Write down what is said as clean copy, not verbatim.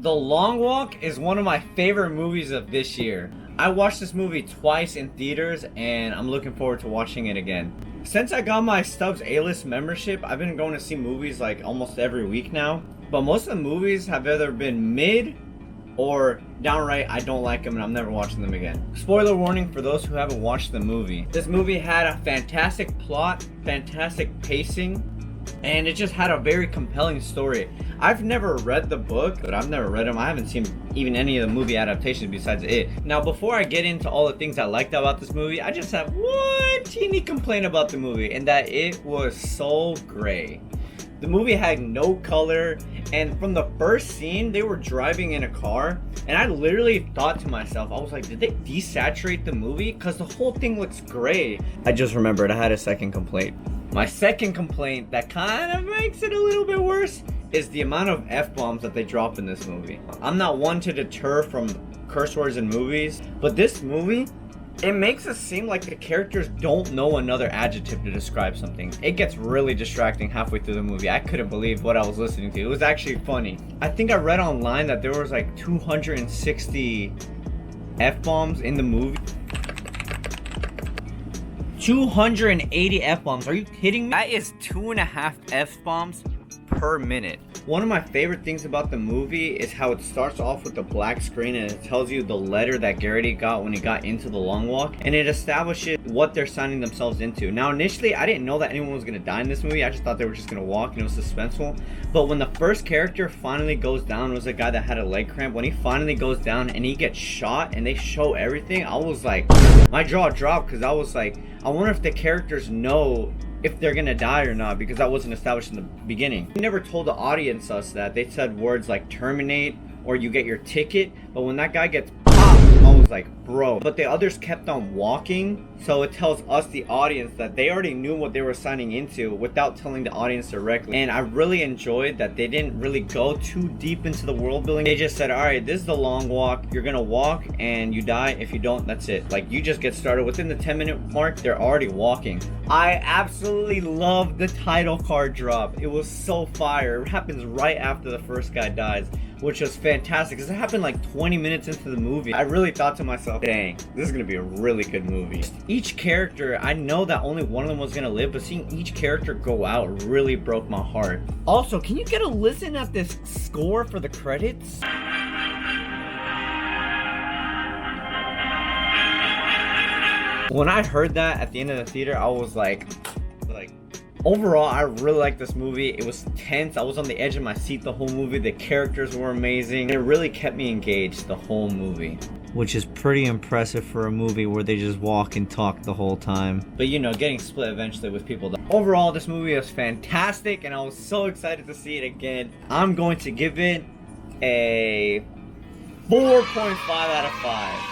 The Long Walk is one of my favorite movies of this year. I watched this movie twice in theaters and I'm looking forward to watching it again. Since I got my Stubbs A-list membership, I've been going to see movies like almost every week now. But most of the movies have either been mid or downright I don't like them and I'm never watching them again. Spoiler warning for those who haven't watched the movie. This movie had a fantastic plot, fantastic pacing, and it just had a very compelling story. I've never read the book, but I've never read them. I haven't seen even any of the movie adaptations besides it. Now, before I get into all the things I liked about this movie, I just have one teeny complaint about the movie, and that it was so gray. The movie had no color, and from the first scene, they were driving in a car, and I literally thought to myself, I was like, did they desaturate the movie? Because the whole thing looks gray. I just remembered I had a second complaint. My second complaint that kind of makes it a little bit worse is the amount of F-bombs that they drop in this movie. I'm not one to deter from curse words in movies, but this movie, it makes it seem like the characters don't know another adjective to describe something. It gets really distracting halfway through the movie. I couldn't believe what I was listening to. It was actually funny. I think I read online that there was like 260 F-bombs in the movie. 280 F-bombs. Are you kidding me? That is 2.5 F-bombs per minute. One of my favorite things about the movie is how it starts off with the black screen and it tells you the letter that Garrity got when he got into the Long Walk, and it establishes what they're signing themselves into. Now, initially, I didn't know that anyone was gonna die in this movie. I just thought they were just gonna walk and it was suspenseful. But when the first character finally goes down, it was a guy that had a leg cramp. When he finally goes down and he gets shot and they show everything, I was like, my jaw dropped, because I was like, I wonder if the characters know if they're gonna die or not, because that wasn't established in the beginning. They never told the audience us that. They said words like terminate or you get your ticket, but when that guy gets popped, I was like, bro. But the others kept on walking, so it tells us, the audience, that they already knew what they were signing into without telling the audience directly. And I really enjoyed that they didn't really go too deep into the world building. They just said, all right, this is the Long Walk. You're gonna walk and you die. If you don't, that's it. Like, you just get started. Within the 10-minute mark, they're already walking. I absolutely love the title card drop. It was so fire. It happens right after the first guy dies, which was fantastic because it happened like 20 minutes into the movie. I really thought to myself, dang, this is gonna be a really good movie. Each character, I know that only one of them was gonna live, but seeing each character go out really broke my heart. Also, can you get a listen at this score for the credits? When I heard that at the end of the theater, I was like, overall, I really liked this movie. It was tense. I was on the edge of my seat the whole movie. The characters were amazing. It really kept me engaged the whole movie, which is pretty impressive for a movie where they just walk and talk the whole time. But you know, getting split eventually with people. Overall, this movie was fantastic and I was so excited to see it again. I'm going to give it a 4.5 out of 5.